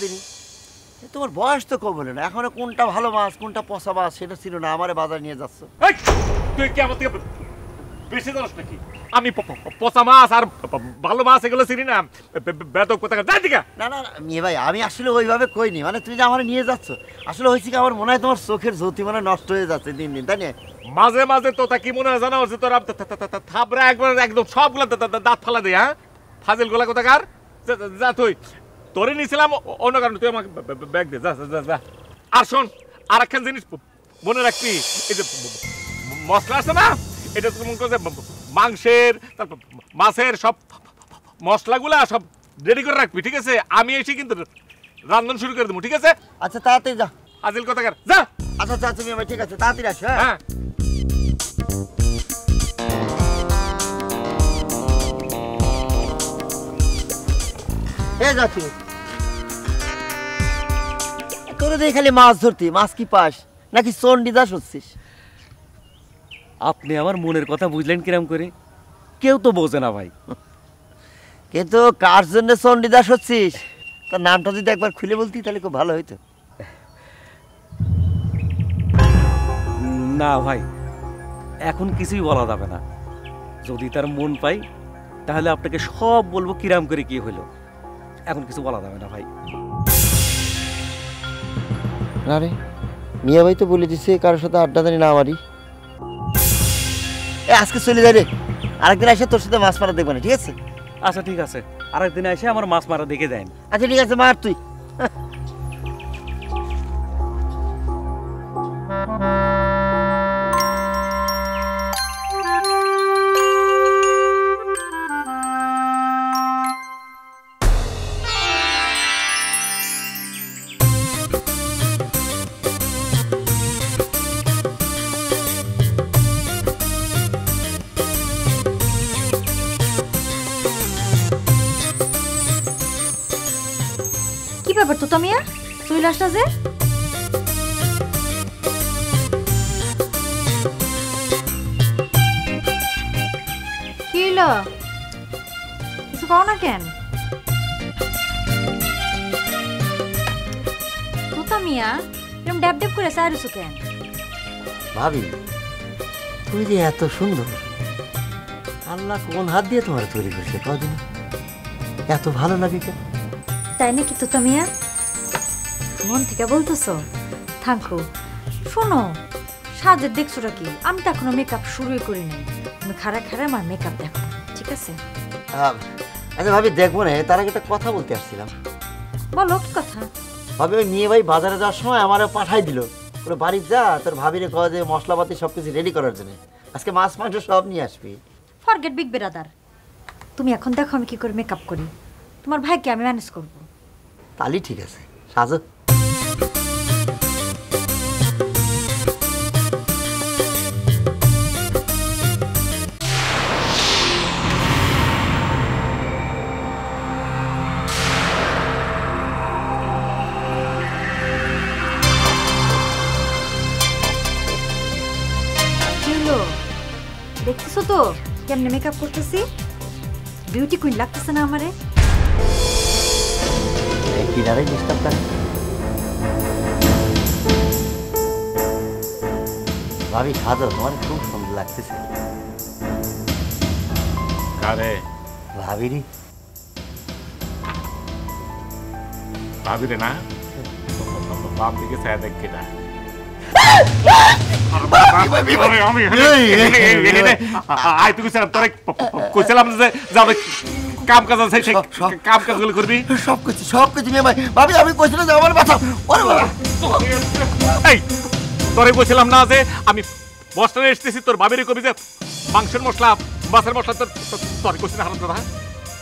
দিনই। তোমার বয়স তো কম হলো না, এখনো কোনটা ভালো মাছ কোনটা পচা মাছ সেটা ছিল না, আমারে বাজার নিয়ে যাচ্ছ। তুই কি আমার থেকে বেশি জানিস নাকি? আমি পচা মাছ আর ভালো মাছ এগুলো চিনি না, বেদক কোথাকার। যাই দিকে। না না মেয়ে ভাই, আমি আসলে ওইভাবে কইনি, মানে তুমি যে আমার নিয়ে যাচ্ছ আসলে হয়েছে কি, আমার মনে হয় তোমার চোখের জ্যোতি মানে নষ্ট হয়ে যাচ্ছে দিন দিন, তাই না? মাঝে মাঝে তো তা কি মনে হয় জানো, যে তোরা থাবরা একবার একদম সবগুলো দাঁত ফালা দেয়। হ্যাঁ, ফাজিল গোলা কোথাকার। যা তুই, তোরে নিয়েছিলাম অন্য কারণে, তুই আমাকে ব্যাগ দে। যা যা যা। আর শোন, আর একখান জিনিস মনে রাখবি, এই যে মশলা আছে না, এটা তো মনে করছে মাংসের তারপর মাছের সব মশলাগুলা সব রেডি করে রাখবি, ঠিক আছে? আমি এসে কিন্তু রান্না শুরু করে দেবো, ঠিক আছে? আচ্ছা তাড়াতাড়ি যা। ফাজিল কোথাকার, যা। আচ্ছা আচ্ছা তুমি ভাই, ঠিক আছে তাড়াতাড়ি আসো। হ্যাঁ যাচ্ছি তোরে দিয়ে খালি মাছ ধরতি, মাছ কি পাস নাকি চন্ডিদাস হচ্ছিস? আপনি আমার মনের কথা বুঝলেন কিরম করে? কেউ তো বোঝে না ভাই। কিন্তু কার জন্য চন্ডিদাস হচ্ছিস তার নামটা যদি একবার খুলে বলতি তাহলে খুব ভালো হইতো। না ভাই, এখন কিছুই বলা যাবে না। যদি তার মন পাই তাহলে আপনাকে সব বলবো কিরাম করে কি হলো। এখন কিছু বলা যাবে না ভাই। আরে মিয়া ভাই তো বলে দিছে কারোর সাথে আড্ডা জানি না আমারই। আজকে চলে যাই রে, আরেকদিন এসে তোর সাথে মাছ মারা দেখবো না, ঠিক আছে? আচ্ছা ঠিক আছে, আরেকদিন এসে আমার মাছ মারা দেখে যান। আচ্ছা ঠিক আছে, মার তুই। ব্যাপার তো মিয়া, চলে আসলা যে? কি হলো, কিছু কও না কেন? তুতা মিয়া এরকম ড্যাব ড্যাব করে চাইরুছো কেন? ভাবি তুই যে এত সুন্দর, আল্লাহ কোন হাত দিয়ে তোমার তৈরি করেছে কদিন, এত ভালো লাগে কেন? তাই নাকি তুতা মিয়া? মন থেকে বলতেছো? থাকো। শোনো, সাজের দেখছোটা কি? আমি তো এখনো মেকআপ শুরুই করি নাই। তুমি খাড়া খাড়া আমার মেকআপ দেখো, ঠিক আছে? আচ্ছা ভাবি দেখবো না, তার আগে একটা কথা বলতে আসছিলাম। বলো কি কথা? ভাবি ওই মেয়ে ভাই বাজারে যাওয়ার সময় আমার পাঠাই দিল, ওরা বাড়ি যা তোর ভাবিরে কয় যে মশলাপাতি সব কিছু রেডি করার জন্য আজকে মাছ মাংস সব নিয়ে আসবি। ফরগেট বিগ ব্রাদার, তুমি এখন দেখো আমি কি করে মেকআপ করি। তোমার ভাইকে আমি ম্যানেজ করবো। তাহলে ঠিক আছে, সাজো। দেখতেছো তো কেমনে মেকআপ করতেছি? বিউটি কুইন লাগতেছে না আমারে? কিনারে ডিস্টার্ব করে ভাবি, সাজো, তোমার খুব সুন্দর লাগতেছে। কারে? ভাবিরি। ভাবিরে না? বাপ দিকে ছায়া দেখ কিনা। কাম কাজ আছে, কাম কাজগুলো করবি। সবকিছু সবকিছু নিয়ে ভাবি আমি কইছিলাম যে আমার বাঁচাও। তোরে বলছিলাম না যে আমি বস্তায় এসতেছি, তোর ভাবিরে কবি যে মাংসের মশলা মাছের মশলা তোর কইছি না হারাম দাদা।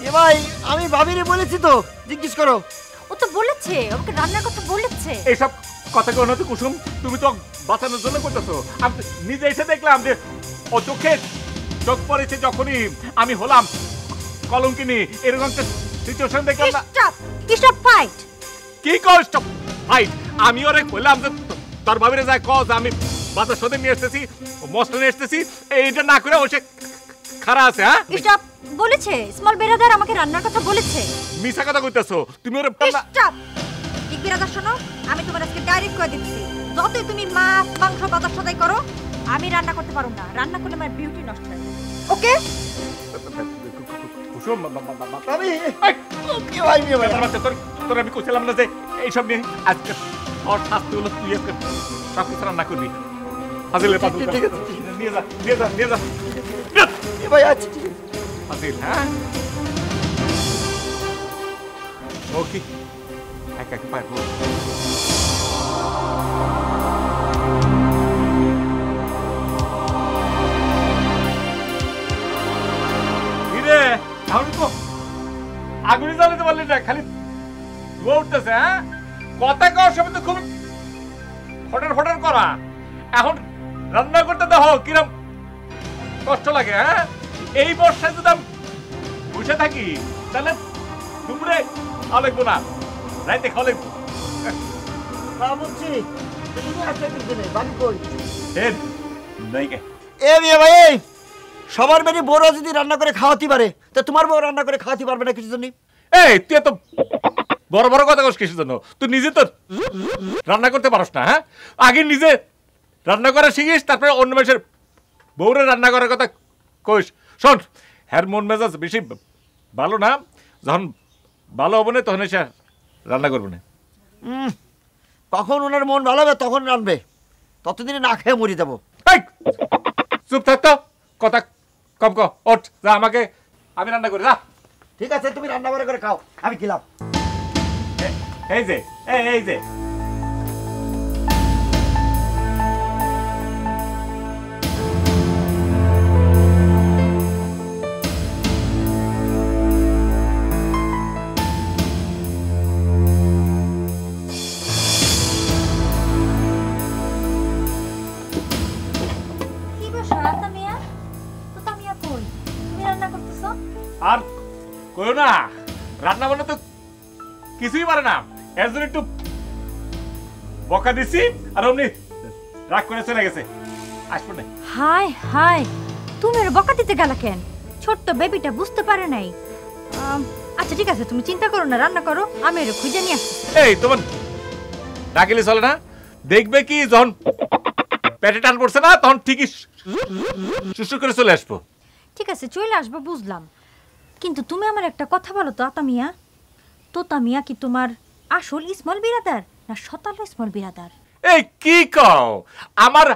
এ ভাই আমি ভাবিরে বলেছি তো, জিজ্ঞেস করো। ও তো বলেছে, আমাকে রান্নার কথা বলেছে। এইসব কথা কেউ নয় কুসুম, তুমি তো বাঁচানোর জন্য করতেছো। আমি নিজে এসে দেখলাম যে ও চোখ পড়েছে যখনই আমি হলাম কলঙ্কিনী, এরকম একটা সিচুয়েশন দেখলাম না। Stop fight. কি কর স্টপ ফাইট? আমি ওরে কইলাম যে তোর ভাবিরে যায় কজ আমি বাজার সদে নিয়ে এসেছি, মশলা নিয়ে এসেছি, এইটা না করে ও সে খারা আছে। হ্যাঁ স্টপ বলেছে, স্মল ব্রাদার আমাকে রান্নার কথা বলেছে। মিছা কথা কইতাছো তুমি। ওরে স্টপ। বিরাদার শোনো, আমি তোমার আজকে ডাইরেক্ট করে দিচ্ছি, যতই তুমি মাছ মাংস বাজার সদাই করো, আমি রান্না করতে পারবো না। রান্না করলে আমার বিউটি নষ্ট হয়। ওকে? কুসুম ভাবি কি ভাই মেয়ে ভাই তোর আমি কইছিলাম না যে এইসব নিয়ে আজকে ওর শাস্তি হলো তুই আজকে সব কিছু রান্না করবি। ফাজিলের পাতুল ঠিক আছে, নিয়ে যা নিয়ে যা নিয়ে যা এ ভাই আচ্ছা ঠিক আছে। ফাজিল। হ্যাঁ ও কি একা একা পারবো? কিরে এখন তো আগুনে জ্বালাতে পারলি না, খালি ধোঁয়া উঠতেছে। হ্যাঁ কথা কওয়ার সময় তো খুব ফটার ফটার করা, এখন রান্না করতে দেখো কিরম কষ্ট লাগে। হ্যাঁ এই বর্ষায় যদি আমি বসে থাকি তাহলে দুপুরে খাওয়া লাগবো না, রাইতে খাওয়া লাগবো। বুঝছি তুমি আসলে কিন্তু নেই বাড়ি কই এ মেয়ে ভাই এই সবার বাড়ি বড় যদি রান্না করে খাওয়াতে পারে তা তোমার বউ রান্না করে খাওয়াতে পারবে না কিছু জন্য? এই তুই তো বড় বড় কথা কস কিসের জন্য? তুই নিজে তো রান্না করতে পারস না। হ্যাঁ আগে নিজে রান্না করা শিখিস, তারপরে অন্য মানুষের বউরে রান্না করার কথা কইস। শোন হ্যার মন মেজাজ বেশি ভালো না, যখন ভালো হবো না তখন এসে রান্না করবো না। কখন ওনার মন ভালো হবে তখন রানবে, ততদিনে না খেয়ে মরে যাবো। এই চুপ থাকতো, কথা কম ক। ওঠ যা, আমাকে আমি রান্না করি যা। ঠিক আছে তুমি রান্না করে খাও, আমি খেলাম। এই যে এই যে কি বসা তামিয়া? তো তামিয়া কই? তুমি রান্না করতেছো? আর কইও না, রান্না বান্না তো কিছুই পারে না, এর জন্য একটু বকা দিছি আর অমনি রাগ করে চলে গেছে। আসবো না। হাই হাই, তুমি ওর বকা দিতে গেলা কেন? ছোট্ট বেবিটা বুঝতে পারে নাই। আচ্ছা ঠিক আছে, তুমি চিন্তা করো না, রান্না করো, আমি ওর খুঁজে নিয়ে আসছি। এই তোমার রাগিলে চলে না, দেখবে কি যখন পেটে টান পড়ছে না তখন ঠিকই সুসু করে চলে আসবো। ঠিক আছে চলে আসবো বুঝলাম, কিন্তু তুমি আমার একটা কথা বলো তো আতামিয়া, তোতামিয়া কি তোমার আসল স্মল বিরাদার না শতালো স্মল বিরাদার? এই কি কও, আমার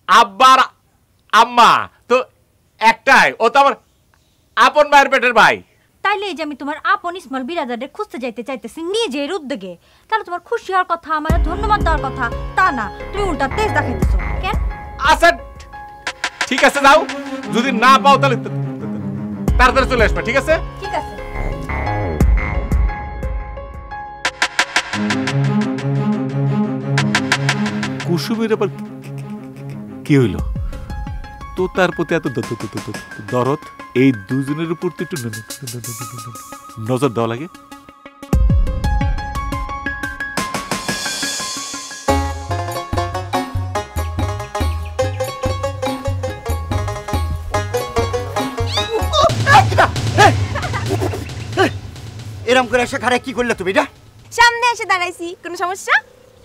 আব্বার আম্মা তো একটাই, ও তো আমার আপন মায়ের পেটের ভাই। তাইলে এই যে আমি তোমার আপন স্মল বিরাদারে খুঁজতে যাইতে চাইতেছি নিজের উদ্যোগে, তাহলে তোমার খুশি হওয়ার কথা, আমার ধন্যবাদ দেওয়ার কথা, তা না তুমি উল্টা তেজ দেখাইতেছো কেন? আচ্ছা ঠিক আছে যাও, যদি না পাও তাহলে তাড়াতাড়ি চলে আসবে। ঠিক আছে ঠিক আছে। কুসুমের আবার কি হইল? তো তার প্রতি এত দরদ, এই দুজনের উপর তো একটু নজর দেওয়া লাগে। এরম করে এসে খারাপ কি করলে তুমি? এটা সামনে এসে দাঁড়াইছি, কোনো সমস্যা?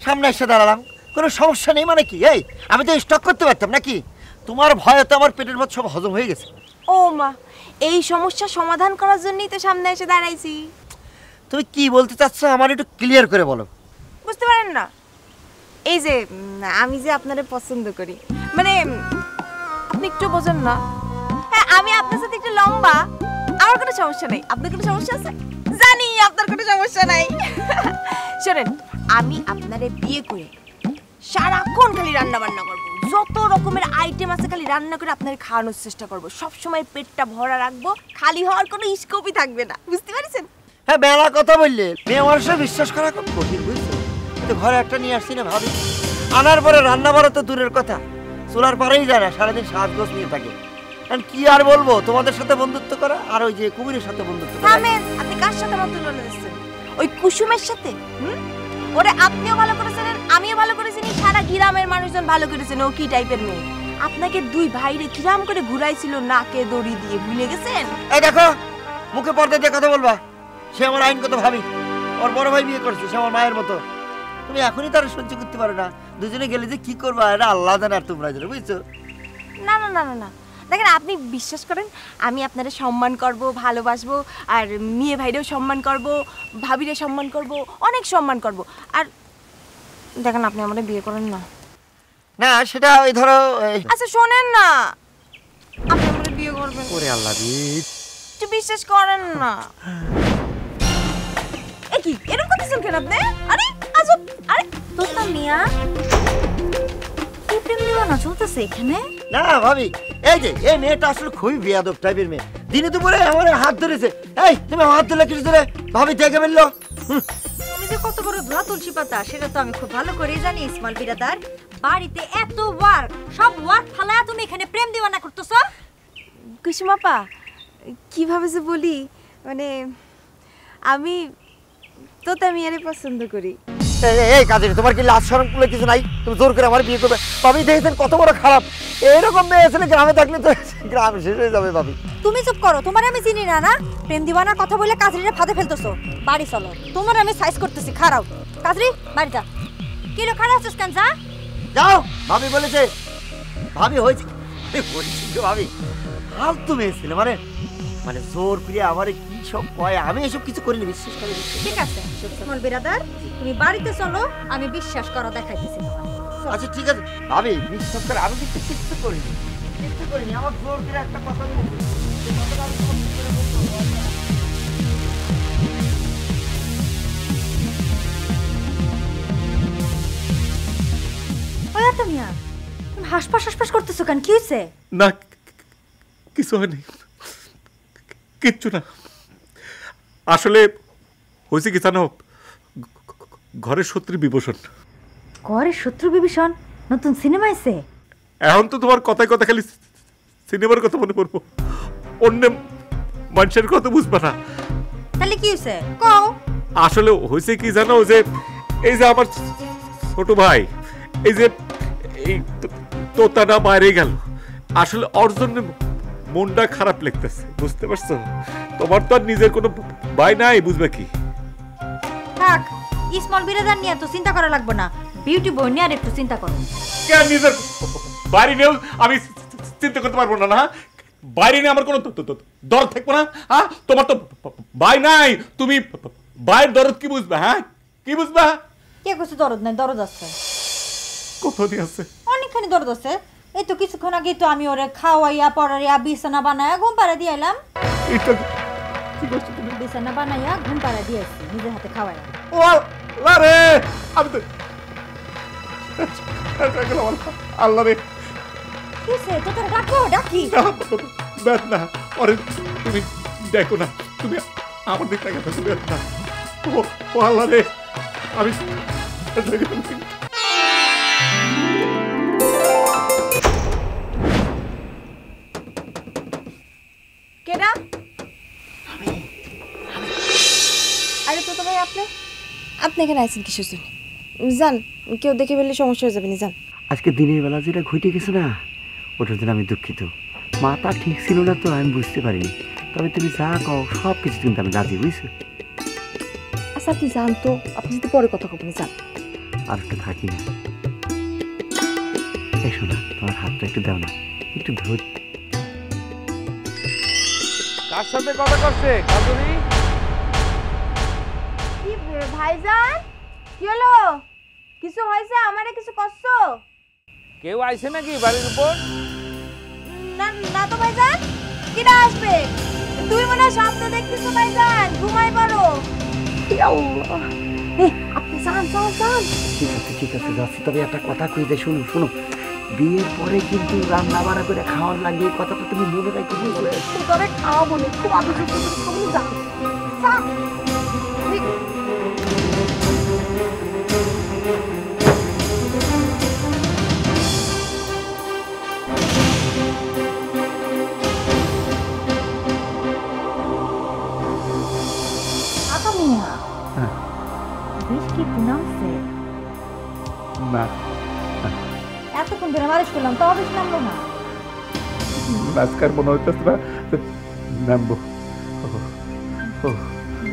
সামনে এসে দাঁড়ালাম, কোনো সমস্যা নেই মানে কি? এই আমি তো স্টক করতে পারতাম নাকি? তোমার ভয়ে তো আমার পেটের মধ্যে সব হজম হয়ে গেছে। ও মা, এই সমস্যা সমাধান করার জন্যই তো সামনে এসে দাঁড়াইছি। তুমি কি বলতে চাচ্ছ আমার একটু ক্লিয়ার করে বলো। বুঝতে পারেন না? এই যে আমি যে আপনারে পছন্দ করি, মানে আপনি একটু বোঝেন না। হ্যাঁ আমি আপনার সাথে একটু লম্বা, আমার কোনো সমস্যা নেই। আপনার কোনো সমস্যা আছে? জানি আপনার কোনো সমস্যা নাই। শোনেন, আমি আপনারে বিয়ে করে সারাক্ষণ খালি রান্না বান্না করবো, যত রকমের আইটেম আছে খালি রান্না করে আপনার খাওয়ানোর চেষ্টা করবো, সবসময় পেটটা ভরা রাখবো, খালি হওয়ার কোনো স্কোপই থাকবে না। বুঝতে পারছেন? হ্যাঁ বেলা কথা বললে মেয়ে মানুষের বিশ্বাস করা খুব কঠিন, বুঝছো? কিন্তু ঘরে একটা নিয়ে আসছি না ভাবি, আনার পরে রান্না বাড়া তো দূরের কথা, চুলার পারেই যায় না, সারাদিন সাজগোজ নিয়ে থাকে। কি আর বলবো, তোমাদের সাথে বন্ধুত্ব করা আর ওই যে কুমিরের সাথে বন্ধুত্ব করা। থামেন, আপনি কার সাথে আমার তুলনা দিচ্ছেন? ওই কুসুমের সাথে? ওরে আপনিও ভালো করেছেন, আমিও ভালো করেছি, সারা গ্রামের মানুষজন ভালো করেছেন। ও কি টাইপের মেয়ে? আপনাকে দুই ভাইরে কিরাম করে ঘুরাইছিল নাকে দড়ি দিয়ে, ভুলে গেছেন? এই দেখো, মুখে পর্দা দিয়ে কথা বলবা, সে আমার আইনগত ভাবি, ও ওর বড় ভাই বিয়ে করছে, সে আমার মায়ের মতো। তুমি এখনই তার সহ্য করতে পারো না, দুজনে গেলে যে কি করবা এটা আল্লাহ জানে আর তোমরা জানো, বুঝছো? না না না না না, দেখেন আপনি বিশ্বাস করেন আমি আপনারা সম্মান করব, ভালোবাসবো, আর মেয়ে ভাইরেও সম্মান করব, ভাবিরে সম্মান করব, অনেক সম্মান করব। আর দেখেন আপনি আমাদের বিয়ে করেন না। না সেটা ওই ধরো আচ্ছা শোনেন না, আপনি আমাদের বিয়ে করবেন। ওরে আল্লাহ রে, একটু বিশ্বাস করেন না। এ কি এরকম করতেছেন কেন আপনি? আরে আজব, আরে তোতা মিয়া কি প্রেম দিওয়ানা চলতেছে এখানে? না ভাবি, এই যে এই মেয়েটা আসলে খুবই বেয়াদব টাইপের মেয়ে। দিনে দুপুরে আমার হাত ধরেছে, এই তুমি আমার হাত ধরলে কিছু ধরে ভাবি দেখে ফেললো। তুমি যে কত বড় ধোয়া তুলসী পাতা সেটা তো আমি খুব ভালো করেই জানি ইসমাইল বিরাদার। বাড়িতে এত ওয়ার্ক, সব ওয়ার্ক ফালায়া তুমি এখানে প্রেম দিওয়ানা করতেছো? কুসুমাপা কিভাবে যে বলি, মানে আমি তোতা মিয়ারে পছন্দ করি। এই কাজে তোমার কি লাজ শরম বলে কিছু নাই? তুমি জোর করে আমার বিয়ে করবে? ভাবি দেখেছেন কত বড় খারাপ, এরকম মেয়ে আসলে গ্রামে থাকলে তো গ্রাম শেষ হয়ে যাবে। ভাবি তুমি চুপ করো, তোমার আমি চিনি না। না প্রেম দিওয়ানার কথা বলে কাজরিরে ফাঁদে ফেলতেছো। বাড়ি চলো, তোমার আমি সাইজ করতেছি। খারাও কাজরি, বাড়ি যা। কি রে খারাপ আছিস কেন? যা যাও, ভাবি বলেছে। ভাবি হয়েছে ভাবি ফালতু মেয়ে ছিল, মানে মানে জোর করে আমার কি সব কয়, আমি এসব কিছু করিনি, বিশ্বাস করি। ঠিক আছে ইসমাইল বিরাদার, তুমি বাড়িতে চলো, আমি বিশ্বাস করা দেখাইতেছি তোমার। আচ্ছা ঠিক আছে ভাবি, বিশ্বাস করে আমি কিন্তু কিছু করিনি, কিছু করিনি। আমার জোর করে একটা কথা বলেছে, সেই কথাটা আমি তোমাকে কি করে বলবো? ওই আতা মিয়া, তুমি হাসপাস করতেছো কেন? কি হয়েছে? না কিছু হয়নি, কিচ্ছু না। আসলে হয়েছে কি জানো, ঘরের শত্রু বিভূষণ। ঘরের শত্রু বিভীষণ নতুন সিনেমা আইছে? এখন তো তোমার কথায় কথা খালি সিনেমার কথা মনে পড়বো, অন্য মানুষের কথা বুঝবা না। তাহলে কি হয়েছে কও? আসলে হয়েছে কি জানো, যে এই যে আমার ছোট ভাই, এই যে এই তোতাটা বাইরে গেল, আসলে ওর জন্য মনটা খারাপ লাগতেছে, বুঝতে পারছো? তোমার তো আর নিজের কোনো ভাই নাই, বুঝবে কি? থাক, ইসমাইল বিরাদার নিয়ে তো চিন্তা করা লাগবে না, বিউটি বই নিয়ে আর একটু চিন্তা করো। কেন নিজের বাড়ি নিয়েও আমি চিন্তা করতে পারবো না? না বাইরে নিয়ে আমার কোনো দরদ থাকবো না? হ্যাঁ, তোমার তো ভাই নাই, তুমি ভাইয়ের দরদ কি বুঝবা? হ্যাঁ, কি বুঝবা? কে কইছে দরদ নাই? দরদ আছে, কোথাও দিয়ে আছে, অনেকখানি দরদ আছে। এই তো কিছুক্ষণ আগে তো আমি ওরে খাওয়াইয়া পড়াইয়া বিছানা বানাইয়া ঘুম পাড়া দিয়ে এলাম। এটা কি করছো তুমি? বিছানা বানাইয়া ঘুম পাড়া দিয়েছি নিজের হাতে খাওয়াইয়া। ও আরে আমি তো আল্লাহ রে, কিসে তো তোর ডাকো? ডাকি ব্যাস না, পরে তুমি দেখো না, তুমি আমার দিক থেকে তুমি না। ও আল্লাহ রে, আমি কেডা? আরে তো ভাই আপনি আপনি এখানে আছেন কিসের জন্য? যান, কেউ দেখে ফেললে সমস্যা হয়ে যাবে না, যান। আজকে দিনের বেলা যেটা ঘটে গেছে না, ওটার জন্য আমি দুঃখিত। মাথা ঠিক ছিল না তো, আমি বুঝতে পারিনি। তবে তুমি যা কও সব কিছু কিন্তু আমি রাজি, বুঝছো? আচ্ছা আপনি যান তো, আপনি যদি পরে কথা বলবেন, যান। আর একটু থাকি না, এসো না, তোমার হাতটা একটু দাও না, একটু ধর। কার সাথে কথা করছে কাজুরি? কি ভাইজান, কি হলো? কিছু হয়েছে? আমারে কিছু করছো? কেউ আইছে নাকি বাড়ির উপর? না না তো ভাইজান, কিরা আসবে? তুমি মনে হয় স্বপ্ন দেখতেছো ভাইজান, ঘুমাই পড়ো। আপনি যান যান যান। ঠিক আছে যাচ্ছি। তবে একটা কথা কই যে, শুনো শুনো, বিয়ের পরে কিন্তু রান্না বাড়া করে খাওয়ার লাগে, এই কথাটা তুমি মনে রাখি। তোরে খাওয়াবো না, খুব আদর করে খাবো, যান যান। বৃষ্টি নামছে না, এতক্ষণ ধরে মালিশ করলাম তো অবশ্য নামলো না। আজকার মনে হইতেছে না নামবো।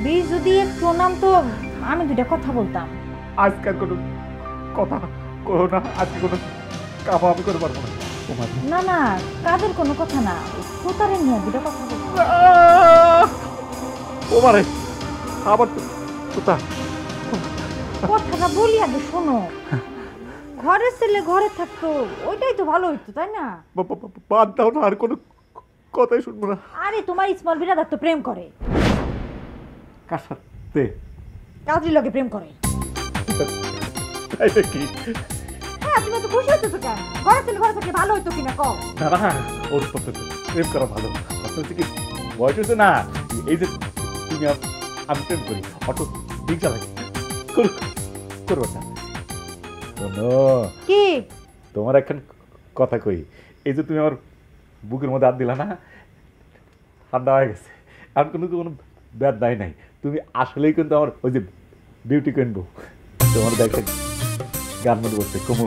বীজ যদি একটু নাম তো আমি দুইটা কথা বলতাম। আজকাল কোনো কথা করো না, আজকে কোনো কাম আমি করতে পারবো না। না না, কাজের কোনো কথা না, তোতারে নিয়ে দুইটা কথা বলতাম। ও মারে আবার তোতা, কথাটা বলি আগে শোনো। ঘরের ছেলে ঘরে থাকতো, ওইটাই তো ভালো হইতো, তাই না? বাদ দাও না, আর কোনো কথাই শুনবো না। আরে তোমার স্মল বিরাদার তো প্রেম করে। কার সাথে? কাজের লোকে প্রেম করে। তাই কি? হ্যাঁ, তুমি তো খুশি হইতেছো কেন? ঘরে ছেলে ঘরে থাকলে ভালো হইতো কিনা কও? না না, ওর সাথে প্রেম করা ভালো। কথা হচ্ছে কি, বয়স হচ্ছে না, এই যে তুমি আমি প্রেম করি, অটো ঠিক চালাই করবো না। শোনো কি তোমার এখন কথা কই, এই যে তুমি আমার বুকের মধ্যে হাত দিলা না, ঠান্ডা হয়ে গেছে, এখন কিন্তু কোনো ব্যাদ দায় নাই। তুমি আসলেই কিন্তু আমার ওই যে বিউটি কুইন বউ। তোমার দেখে গান মধ্যে বলছে কুমু,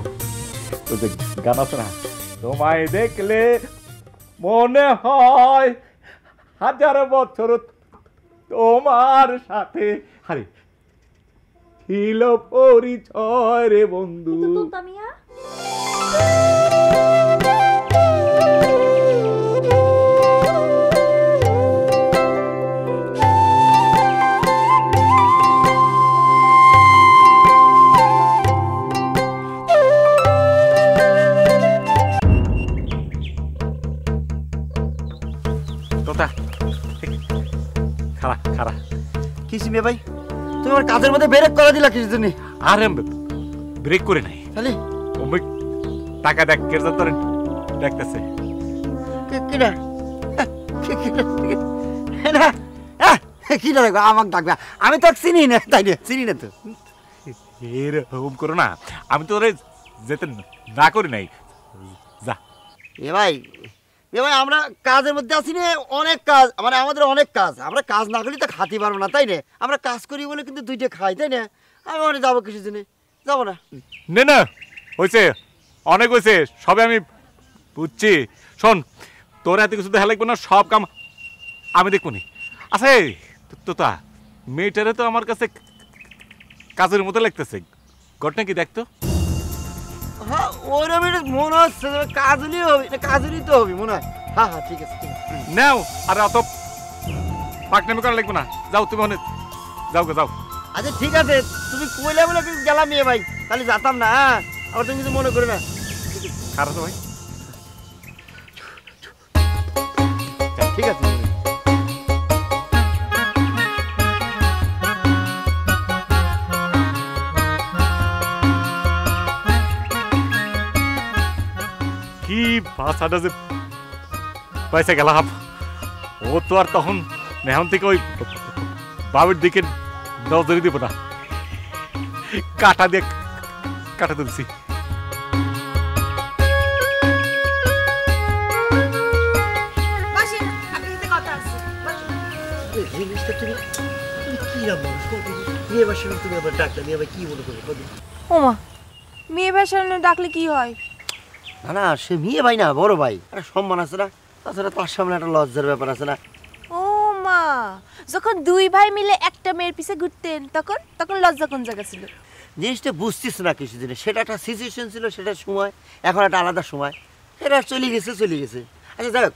ওই যে গান আছে না, তোমায় দেখলে মনে হয় 1000 বছর তোমার সাথে হারে ছিল পরিচয় রে বন্ধু। তোতা মিয়া, তোতা খারা খারা কিছু মেয়ে ভাই, তুমি আমার কাজের মধ্যে ব্রেক করে দিলা কিছু জন্য। আরে ব্রেক করে নাই, তাহলে ওই টাকা দেখ কেরজা তোর দেখতেছে। কিনা না কিনা দেখো আমাকে ডাকবে, আমি তো চিনি না, তাই না? চিনি না তো। এরকম করো না, আমি তো যেতে না করি নাই। যা এ ভাই আমরা কাজের মধ্যে আছি না, অনেক কাজ, মানে আমাদের অনেক কাজ, আমরা কাজ না করলে তো খাতে পারবো না, তাই না? আমরা কাজ করি বলে কিন্তু দুইটা খাই, তাই না? আমি অনেক যাবো কিছু দিনে, যাবো না। নে না, হয়েছে অনেক হয়েছে, সবে আমি বুঝছি। শোন, তোর এত কিছু দেখা লাগবে না, সব কাম আমি দেখবো নি। আচ্ছা তোতা, মেয়েটারে তো আমার কাছে কাজের মতো লাগতেছে, ঘটনা কি দেখতো? হ্যাঁ ওরকম মনে হচ্ছে কাজুলি হবে, কাজুলি তো হবে মনে হয়। হ্যাঁ হ্যাঁ ঠিক আছে ঠিক আছে। নাও, আর অত পাকনামি করা লাগবে না, যাও তুমি অনেক যাও গে যাও। আচ্ছা ঠিক আছে, তুমি কইলে বলে কিন্তু গেলাম মেয়ে ভাই, তাহলে যেতাম না। হ্যাঁ, আবার তুমি কিছু মনে করো না। খারাপ তো ভাই, ঠিক আছে। কি ভাষাটা যে পয়সা গেলাম, ও তো আর তখন নেহান থেকে ওই বাবুর দিকে নজরে দিব না, কাটা দিয়ে কাটা তুলছি। জিনিসটা তুমি কি রাখবো? মেয়ে বাসা তুমি আবার ডাক্তার মেয়ে ভাই কি মনে করবে? ওমা, মেয়ে ভাষানো ডাকলে কি হয়? না না, সে মেয়ে ভাই না, বড় ভাই, একটা সম্মান আছে না, তাছাড়া তার সামনে একটা লজ্জার ব্যাপার আছে না। ও মা, যখন দুই ভাই মিলে একটা মেয়ের পিছে ঘুরতেন তখন তখন লজ্জা কোন জায়গা ছিল? জিনিসটা বুঝতিস না কিছু দিনে, সেটা একটা সিচুয়েশন ছিল, সেটা সময়, এখন একটা আলাদা সময়, এটা চলে গেছে চলে গেছে। আচ্ছা যাই হোক,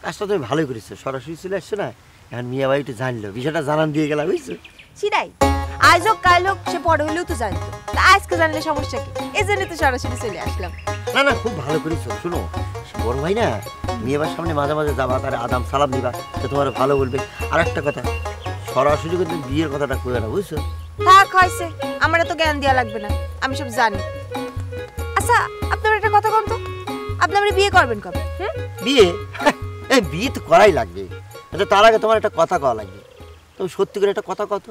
কাজটা তুমি ভালোই করেছো, সরাসরি চলে আসছো না, এখন মিয়া ভাই একটু জানলো, বিষয়টা জানান দিয়ে গেলাম, বুঝছো? সেটাই, আজ হোক কাল হোক সে পরে হলেও তো জানতো, তা আজকে জানলে সমস্যা কি? এই জন্য তো সরাসরি চলে আসলাম। না না, খুব ভালো করেছো। শুনো, বড় ভাই না, মেয়ে ভাইয়ের সামনে মাঝে মাঝে যাবা, তার আদাম সালাম দিবা, সে তোমার ভালো বলবে। আর একটা কথা, সরাসরি কিন্তু বিয়ের কথাটা কইবে না, বুঝছো? থাক হয়েছে, আমার তো জ্ঞান দেওয়া লাগবে না, আমি সব জানি। আচ্ছা আপনার একটা কথা বলতো, আপনি আমার বিয়ে করবেন কবে? বিয়ে? এই বিয়ে তো করাই লাগবে। আচ্ছা তার আগে তোমার একটা কথা কওয়া লাগবে। তুমি সত্যি করে একটা কথা কত,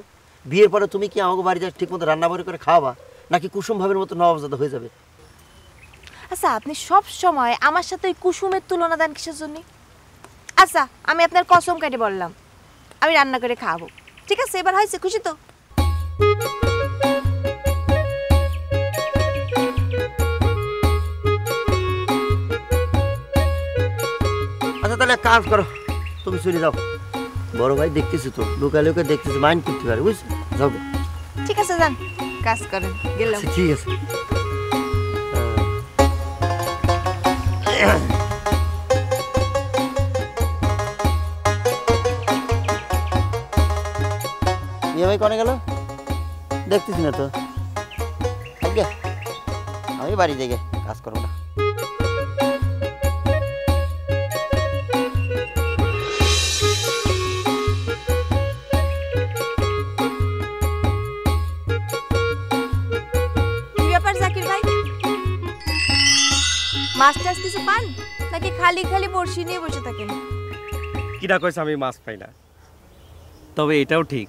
বিয়ের পরে তুমি কি আমাকে বাড়িতে ঠিক মতো রান্না বাড়ি করে খাওয়াবা, নাকি কুসুম ভাবের মতো নবাবজাদা হয়ে যাবে? আচ্ছা আপনি সব সময় আমার সাথে ওই কুসুমের তুলনা দেন কিসের জন্য? আচ্ছা আমি আপনার কসম কেটে বললাম আমি রান্না করে খাওয়াবো, ঠিক আছে? এবার হয়েছে, খুশি তো? আচ্ছা তাহলে কাজ করো, তুমি চলে যাও। বড় ভাই দেখতেছি তো, লুকা লুকা দেখতেছি, মাইন্ড করতে পারে, বুঝছো? যাও। ঠিক আছে যান কাজ করেন গেলাম আচ্ছা, ঠিক আছে মিয়া ভাই কনে গেল দেখতেছি না তো আগে আমি বাড়ি যাই গে, কাজ করবো না। কি ব্যাপার জাকির ভাই মাছ টাছ কিছু পান নাকি খালি খালি বড়শি নিয়ে বসে থাকেন? কিনা কইছে আমি মাছ পাই না, তবে এটাও ঠিক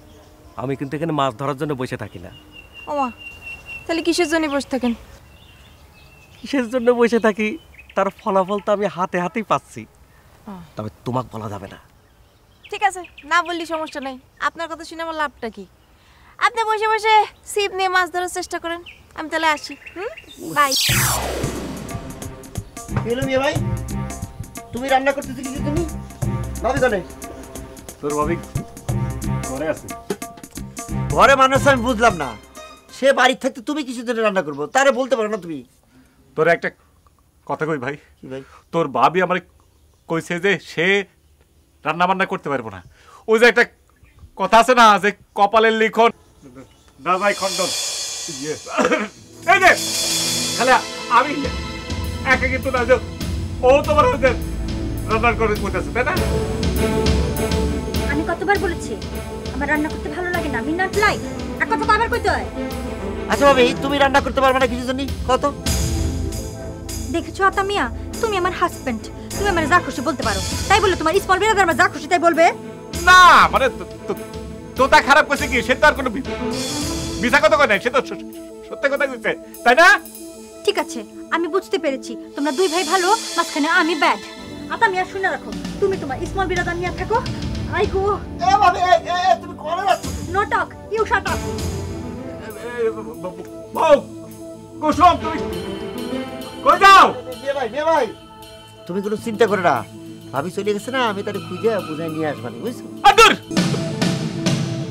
আমি কিন্তু এখানে মাছ ধরার জন্য বসে থাকি না। ওমা তাহলে কিসের জন্য বসে থাকেন? কিসের জন্য বসে থাকি তার ফলাফল তো আমি হাতে হাতেই পাচ্ছি, তবে তোমাকে বলা যাবে না। ঠিক আছে না বললি সমস্যা নাই, আপনার কথা শুনে আমার লাভটা কি? আপনি বসে বসে ছিপ নিয়ে মাছ ধরার চেষ্টা করেন, আমি তাহলে আসি। বাই। হ্যালো মিয়া ভাই, তুমি রান্না করতেছো কিছু? তুমি ভাবি জানে তোর ভাবি ঘরে আছে? ঘরে মানুষ আমি বুঝলাম না, সে বাড়ির থাকতে তুমি কিছু জন্য রান্না করবো তারে বলতে পারো না তুমি? তোর একটা কথা কই ভাই, কি ভাই? তোর ভাবি আমার কইছে যে সে রান্না বান্না করতে পারবো না। ওই যে একটা কথা আছে না যে কপালের লিখন না ভাই খণ্ডন, এই যে খালি আমি একা কিন্তু না, যে ও তোমার হচ্ছে রান্না করে করতেছে, তাই না? আমি কতবার বলেছি আমার রান্না করতে ভালো লাগে না, আমি নট লাইক। আর কত কবার কইতে হয়? আচ্ছা ভাবি, তুমি রান্না করতে পারবে না কিছু জন্য কত? দেখেছো আতামিয়া, তুমি আমার হাজবেন্ড, তুমি আমার যা খুশি বলতে পারো, তাই বলে তোমার স্মল বিরাদার আমার যা খুশি তাই বলবে? না মানে তোতা খারাপ করছে কি, সে তো আর কোনো মিছা কথা কয় নাই, সে তো সত্যি কথা কইছে, তাই না? ঠিক আছে আমি বুঝতে পেরেছি তোমরা দুই ভাই ভালো, মাঝখানে আমি ব্যাড। আতামিয়া শুনে রাখো, তুমি তোমার স্মল বিরাদার নিয়ে থাকো। আই গো এ ভাবি, তুমি কোনে যাচ্ছ? No talk, you shut up. বউ কুসুম তুমি কই যাও? মিয়া ভাই তুমি কোনো চিন্তা করো না, ভাবি চলে গেছে না, আমি তারে খুঁজে বুঝাই নিয়ে আসবানি, বুঝছো? আদর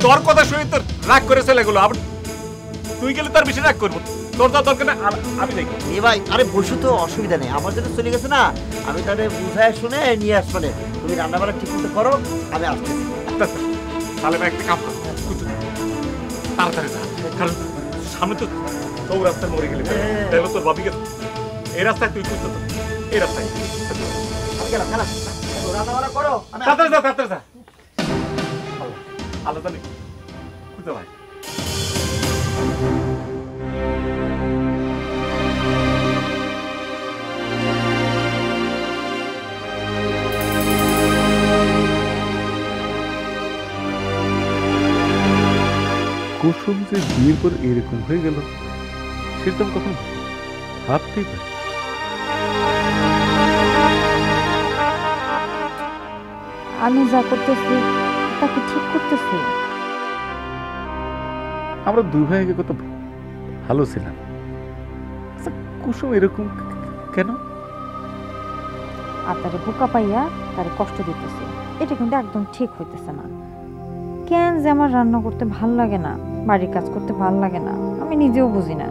তোর কথা শুনে তোর রাগ করে চলে গেল, আবার তুই গেলে তার বেশি রাগ করবো। তোর তো দরকার না, আমি দেখি। মিয়া ভাই আরে বসু তো অসুবিধা নেই, আমার জন্য চলে গেছে না, আমি তারে বুঝাই শুনে নিয়ে আসবানি। তুমি রান্না বান্না ঠিক মতো করো, আমি আসতেছি। তাহলে একটা কাম কর, তাড়াতাড়ি যা, কারণ সামনে তো তোর রাস্তায় মরে গেলি, তাহলে তোর ভাবিকে এই রাস্তায় তুই খুঁজতে তো, এই রাস্তায় আমি গেলাম, গেলাম। রান্না বান্না করো, আমি তাড়াতাড়ি যা, তাড়াতাড়ি যা। আল্লাহ জানি খুঁজতে ভাই। কুসুম যে বিয়ের পর এরকম হয়ে গেল সেটা আমি কখন ভাবতেই পারি। আমি যা করতেছি তাকে ঠিক করতেছি। আমরা দুই ভাই আগে কত ভালো ছিলাম, আচ্ছা কুসুম এরকম কেন? আর তারে বোকা পাইয়া তারে কষ্ট দিতেছে, এটা কিন্তু একদম ঠিক হইতেছে না। কেন যে আমার রান্না করতে ভাল লাগে না, বাড়ির কাজ করতে ভাল লাগে না, আমি নিজেও বুঝি না।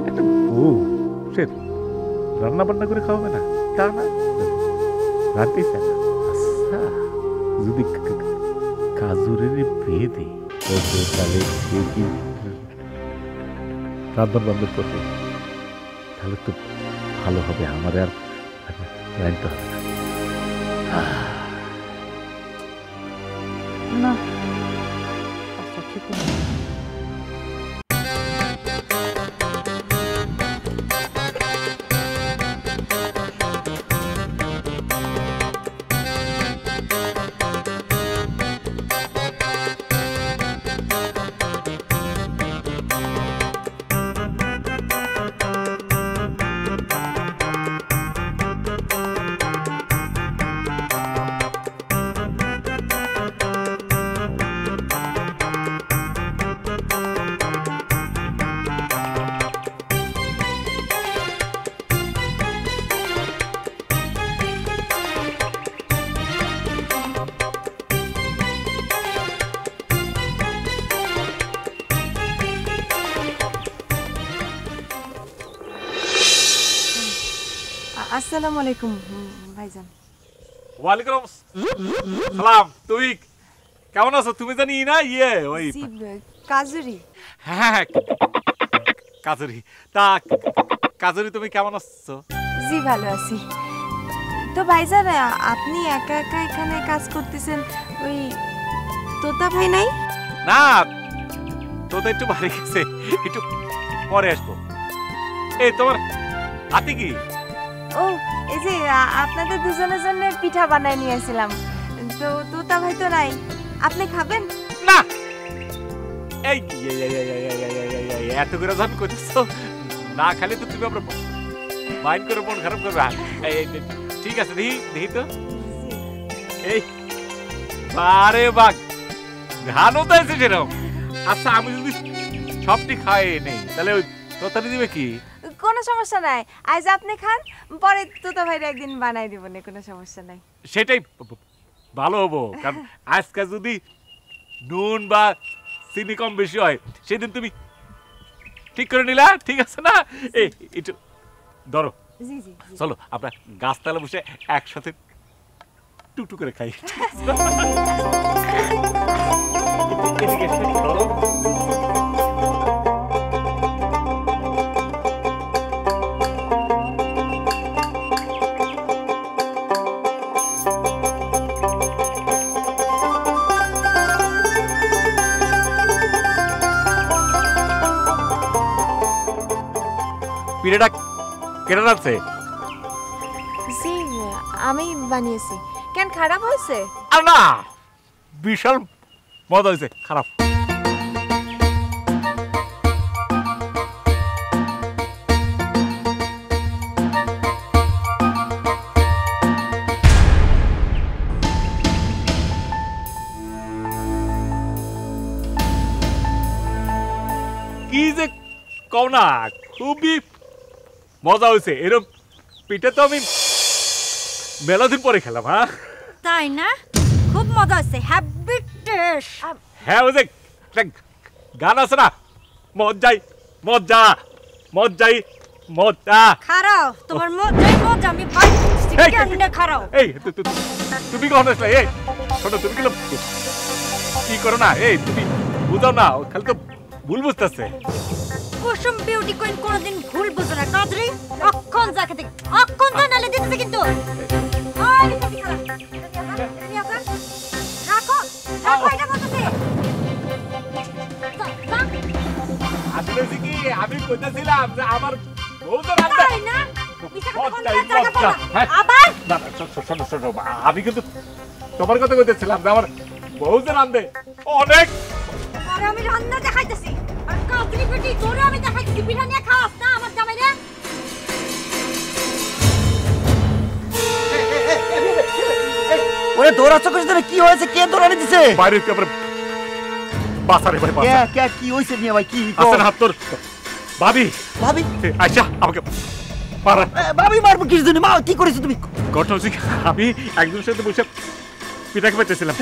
একটা বউ সে রান্না বান্না করে খাওয়াবে না তা না, রাতেই চায় না। আচ্ছা যদি কাজুরের বিয়ে দিই তাহলে সে কি রান্নার বান্না করবে? তাহলে তো ভালো হবে, আমার আর রাখতে হবে না। না আচ্ছা ঠিক আছে। আসসালামু আলাইকুম ভাইজান। ওয়ালাইকুম সালাম। তুই কেমন আছো? তুমি জানি না ওই জি কাজুরি। হ্যাঁ কাজুরি। তা কাজুরি তুমি কেমন আছো? জি ভালো আছি। তো ভাইজান আপনি একা একা এখানে কাজ করতেছেন, ওই তোতা ভাই নাই? না, তোতা একটু বাইরে গেছে, একটু পরে আসবো। এই তোমার হাতে কি? ও এই যে আপনাদের দুজনের জন্য পিঠা বানায় নিয়ে আসছিলাম, তো তোতা ভাই তো নাই, আপনি খাবেন? না, এই এত করে যখন করতেছো, না খালি তো তুমি আমরা মাইন্ড করে মন খারাপ করবে। ঠিক আছে, দেখি তো। এই বারে বাঘ ধানও তো আছে সেরকম। আচ্ছা আমি যদি সবটি খাই নেই তাহলে ওই তোতারি দিবে কি? কোনো সমস্যা নাই, আজ আপনি খান, পরে তোতা ভাইরা একদিন বানাই দিব না, কোনো সমস্যা নাই। সেটাই ভালো হবো, কারণ আজকে যদি নুন বা চিনি কম বেশি হয় সেদিন তুমি ঠিক করে নিলা, ঠিক আছে না? এই একটু ধরো, জি জি চলো আমরা গাছতলা বসে একসাথে টুকটুক করে খাই। এদিকে এসে ধরো। পিঠেটা কেটে রাখছে? জি আমি বানিয়েছি। কেন খারাপ হয়েছে? আর না, বিশাল মজা হয়েছে। খারাপ কি যে কও না, খুবই মজা হয়েছে। এরকম পিঠে তো আমি মেলা দিন পরে খেলাম। হ্যাঁ তাই না? খুব মজা হচ্ছে, হ্যাপি টেস্ট। হ্যাঁ, ওই যে একটা গান আছে না, মজ্জাই মজ্জা মজ্জাই মজ্জা। খারাও তোমার মজাই মজা, আমি ভাই কেমনে খারাও। এই তুমি কখন আসলে? এই শোনো, তুমি কি করো না? এই তুমি বুঝাও না, খালি তো ভুল বুঝতেছে। কুসুম বিউটি কুইন কোনদিন ভুল বুঝে না কাজরি। অক্ষণ যাকে দেখ অক্ষণ জানালে দিতেছে কিন্তু। ওই তুমি খারাপ তুমি আবার রাখো রাখো, এটা বলতেছে। আসলে কি আমি কইতেছিলাম যে আমার বউ তো রান্না। তাই না? আবার না শোনো শোনো, আমি কিন্তু তোমার কথা কইতেছিলাম যে আমার বউ যে রান্ধে অনেক। আরে আমি রান্না দেখাইতেছি, আর কাজরি বেটি তোরে আমি দেখাইতেছি পিঠা নিয়ে খাস না আমার জামাই রে। ওরে দৌড়াচ্ছ করে তোরা, কি হয়েছে? কে দৌড়ানি দিছে? বাইরে তারপরে বাসারে ভাই বাসা। কে কি হইছে নিয়ে ভাই? কি আসেন হাত তোর ভাবি। ভাবি? আচ্ছা আমাকে মারা। ভাবি মারবো কিছু দিন? মা কি করেছো তুমি? ঘটনা হচ্ছে আমি একজনের সাথে বসে পিঠা খাইতেছিলাম।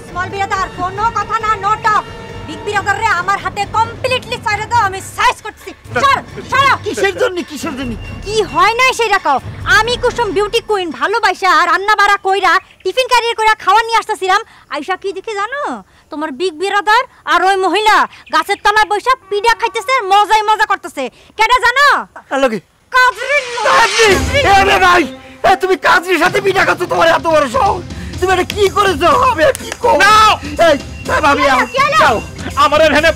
স্মল বিরাদার কোনো কথা না, নো টক। বিগ বিরাদার রে আমার হাতে কমপ্লিটলি ছাইরে দাও, আমি সাইজ করতেছি। চল চল। কিসের জন্য কি হয় না সেটা কও। আমি কুসুম বিউটি কুইন ভালোবাসা রান্না বাড়া কইরা টিফিন ক্যারিয়ার কইরা খাওয়া নিয়ে আসতেছিলাম। আইসা কি দেখে জানো? তোমার বিগ বিরাদার আর ওই মহিলা গাছের তলায় বসে পিঠা খাইতেছে, মজাই মজা করতেছে। কেডা জানো? আলোকে কাজরি। এ ভাই, তুমি কাজরির সাথে পিঠা খাচ্ছ? তোমার এত বড় সাহস! তুমি এটা কি করেছো? আমি আর কি করব? এই ভাবি যাও। আমার এখানে